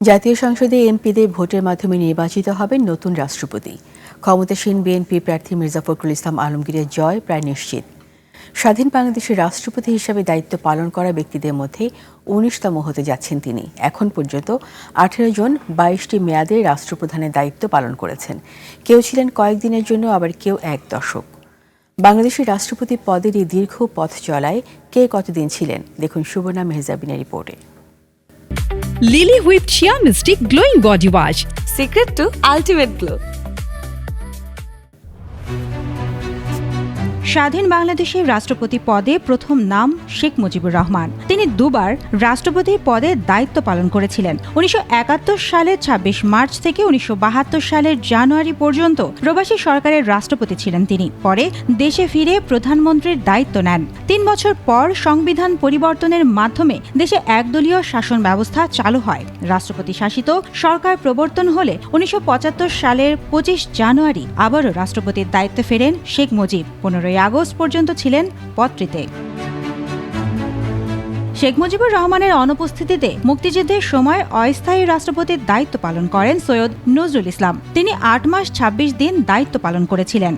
জাতীয় সংসদে এমপিদের ভোটের মাধ্যমে নির্বাচিত হবেন নতুন রাষ্ট্রপতি। ক্ষমতাসীন বিএনপি প্রার্থী মির্জা ফখরুল ইসলাম আলমগীরের জয় প্রায় নিশ্চিত। স্বাধীন বাংলাদেশের রাষ্ট্রপতি হিসেবে দায়িত্ব পালন করা ব্যক্তিদের মধ্যে ১৯তম হতে যাচ্ছেন তিনি। এখন পর্যন্ত ১৮ জন ২২টি মেয়াদে রাষ্ট্রপ্রধানের দায়িত্ব পালন করেছেন। কেউ ছিলেন কয়েকদিনের জন্য, আবার কেউ এক দশক। বাংলাদেশের রাষ্ট্রপতি পদের এই দীর্ঘ পথ চলায় কে কতদিন ছিলেন, দেখুন সুবর্ণা মেহজাবিনের রিপোর্টে। Lily Whipped Shea Mystic Glowing Body Wash. Secret to ultimate glow. স্বাধীন বাংলাদেশের রাষ্ট্রপতি পদে প্রথম নাম শেখ মুজিবুর রহমান। তিনি দুবার রাষ্ট্রপতির পদে দায়িত্ব পালন করেছিলেন। ১৯৭১ সালের ২৬ মার্চ থেকে ১৯৭২ সালের জানুয়ারি পর্যন্ত প্রবাসী সরকারের রাষ্ট্রপতি ছিলেন তিনি। পরে দেশে ফিরে প্রধানমন্ত্রীর দায়িত্ব নেন। ৩ বছর পর সংবিধান পরিবর্তনের মাধ্যমে দেশে একদলীয় শাসন ব্যবস্থা চালু হয়। রাষ্ট্রপতি শাসিত সরকার প্রবর্তন হলে ১৯৭৫ সালের ২৫ জানুয়ারি আবারও রাষ্ট্রপতির দায়িত্বে ফেরেন শেখ মুজিব। ১৫ আগস্ট পর্যন্ত ছিলেন পদটিতে। শেখ মুজিবুর রহমানের অনুপস্থিতিতে মুক্তিযুদ্ধের সময় অস্থায়ী রাষ্ট্রপতির দায়িত্ব পালন করেন সৈয়দ নজরুল ইসলাম। তিনি ৮ মাস ২৬ দিন দায়িত্ব পালন করেছিলেন।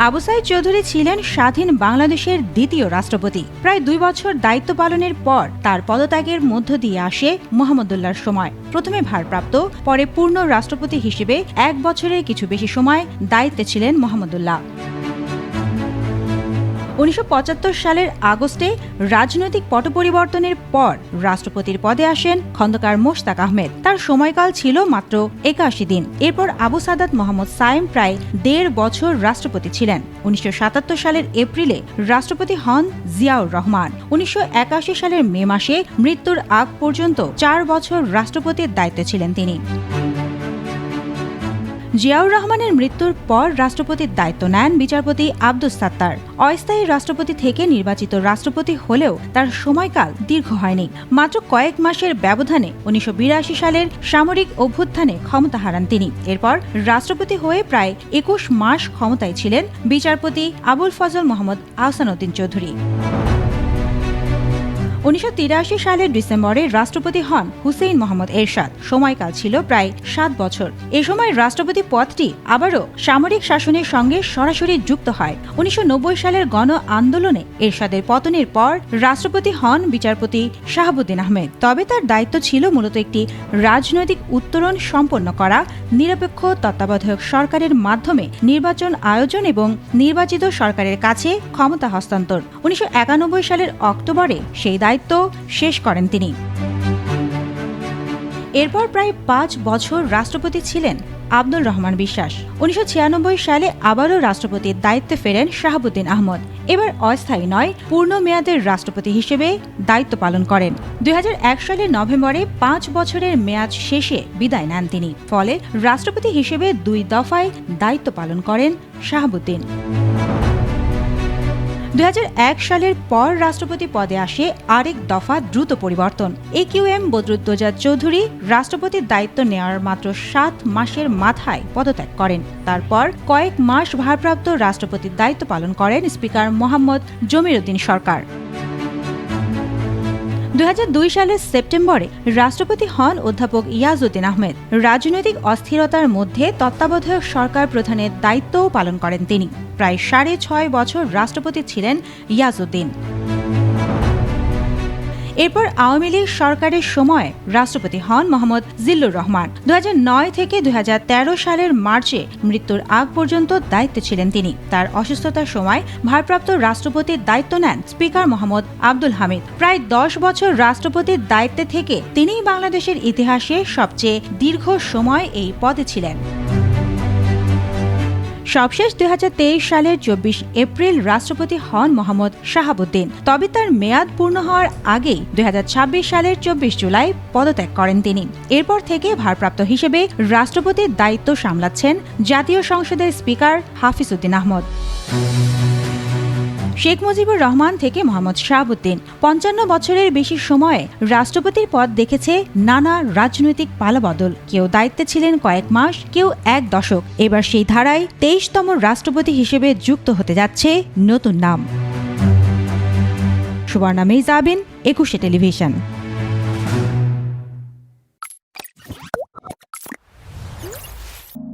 আবু সাঈদ চৌধুরী ছিলেন স্বাধীন বাংলাদেশের দ্বিতীয় রাষ্ট্রপতি। প্রায় ২ বছর দায়িত্ব পালনের পর তার পদত্যাগের মধ্য দিয়ে আসে মোহাম্মদুল্লাহর সময়। প্রথমে ভারপ্রাপ্ত, পরে পূর্ণ রাষ্ট্রপতি হিসেবে ১ বছরের কিছু বেশি সময় দায়িত্বে ছিলেন মোহাম্মদুল্লাহ। ১৯৭৫ সালের আগস্টে রাজনৈতিক পট পরিবর্তনের পর রাষ্ট্রপতির পদে আসেন খন্দকার মোশতাক আহমেদ। তার সময়কাল ছিল মাত্র ৮১ দিন। এরপর আবু সাদাত মোহাম্মদ সাইম প্রায় ১.৫ বছর রাষ্ট্রপতি ছিলেন। ১৯৭৭ সালের এপ্রিলে রাষ্ট্রপতি হন জিয়াউর রহমান। ১৯৮১ সালের মে মাসে মৃত্যুর আগ পর্যন্ত ৪ বছর রাষ্ট্রপতির দায়িত্বে ছিলেন তিনি। জিয়াউর রহমানের মৃত্যুর পর রাষ্ট্রপতির দায়িত্ব নেন বিচারপতি আব্দুস সাত্তার। অস্থায়ী রাষ্ট্রপতি থেকে নির্বাচিত রাষ্ট্রপতি হলেও তার সময়কাল দীর্ঘ হয়নি। মাত্র কয়েক মাসের ব্যবধানে ১৯৮২ সালের সামরিক অভ্যুত্থানে ক্ষমতা হারান তিনি। এরপর রাষ্ট্রপতি হয়ে প্রায় ২১ মাস ক্ষমতায় ছিলেন বিচারপতি আবুল ফজল মোহাম্মদ আহসান উদ্দিন চৌধুরী। ১৯৮৩ সালের ডিসেম্বরে রাষ্ট্রপতি হন হুসেইন মোহাম্মদ এরশাদ। সময়কাল ছিল প্রায় ৭ বছর। এ সময় রাষ্ট্রপতি পদটি আবারও সামরিক শাসনের সঙ্গে সরাসরি যুক্ত হয়। ১৯৯০ সালের গণ আন্দোলনে এরশাদের পতনের পর রাষ্ট্রপতি হন বিচারপতি শাহাবুদ্দিন আহমেদ। তবে তার দায়িত্ব ছিল মূলত একটি রাজনৈতিক উত্তরণ সম্পন্ন করা, নিরপেক্ষ তত্ত্বাবধায়ক সরকারের মাধ্যমে নির্বাচন আয়োজন এবং নির্বাচিত সরকারের কাছে ক্ষমতা হস্তান্তর। ১৯৯১ সালের অক্টোবরে সেই দায়িত্ব শেষ করেন তিনি। এরপর প্রায় ৫ বছর রাষ্ট্রপতি ছিলেন আব্দুল রহমান বিশ্বাস। ১৯৯৬ সালে আবারও রাষ্ট্রপতির দায়িত্বে ফেরেন শাহাবুদ্দিন আহমদ। এবার অস্থায়ী নয়, পূর্ণ মেয়াদের রাষ্ট্রপতি হিসেবে দায়িত্ব পালন করেন। ২০০১ সালের নভেম্বরে ৫ বছরের মেয়াদ শেষে বিদায় নেন তিনি। ফলে রাষ্ট্রপতি হিসেবে ২ দফায় দায়িত্ব পালন করেন শাহাবুদ্দিন। ২০০১ সালের পর রাষ্ট্রপতি পদে আসে আরেক দফা দ্রুত পরিবর্তন। AQM বদরুদ্দোজা চৌধুরী রাষ্ট্রপতির দায়িত্ব নেওয়ার মাত্র ৭ মাসের মাথায় পদত্যাগ করেন। তারপর কয়েক মাস ভারপ্রাপ্ত রাষ্ট্রপতির দায়িত্ব পালন করেন স্পিকার মোহাম্মদ জমির উদ্দিন সরকার। ২০০২ সালের সেপ্টেম্বরে রাষ্ট্রপতি হন অধ্যাপক ইয়াজউদ্দিন আহমেদ। রাজনৈতিক অস্থিরতার মধ্যে তত্ত্বাবধায়ক সরকার প্রধানের দায়িত্বও পালন করেন তিনি। প্রায় ৬.৫ বছর রাষ্ট্রপতি ছিলেন ইয়াজউদ্দিন। এরপর আওয়ামী লীগ সরকারের সময় রাষ্ট্রপতি হন মোহাম্মদ জিল্লুর রহমান। ২০০৯ থেকে ২০১৩ সালের মার্চে মৃত্যুর আগ পর্যন্ত দায়িত্বে ছিলেন তিনি। তার অসুস্থতার সময় ভারপ্রাপ্ত রাষ্ট্রপতির দায়িত্ব নেন স্পিকার মোহাম্মদ আব্দুল হামিদ। প্রায় ১০ বছর রাষ্ট্রপতির দায়িত্বে থেকে তিনিই বাংলাদেশের ইতিহাসে সবচেয়ে দীর্ঘ সময় এই পদে ছিলেন। সবশেষ ২০২৩ সালের ২৪ এপ্রিল রাষ্ট্রপতি হন মোহাম্মদ শাহাবুদ্দিন। তবে তার মেয়াদ পূর্ণ হওয়ার আগেই ২০২৬ সালের ২৪ জুলাই পদত্যাগ করেন তিনি। এরপর থেকে ভারপ্রাপ্ত হিসেবে রাষ্ট্রপতির দায়িত্ব সামলাচ্ছেন জাতীয় সংসদের স্পিকার হাফিজ উদ্দিন আহমদ। শেখ মুজিবুর রহমান থেকে মোহাম্মদ শাহাবুদ্দিন ৫৫ বছরের বেশি সময়ে রাষ্ট্রপতির পদ দেখেছে নানা রাজনৈতিক পালাবদল। কেউ দায়িত্বে ছিলেন কয়েক মাস, কেউ ১ দশক। এবার সেই ধারায় ২৩তম রাষ্ট্রপতি হিসেবে যুক্ত হতে যাচ্ছে নতুন নাম। সুবর্ণা মেহজাবিন, ২১ টেলিভিশন।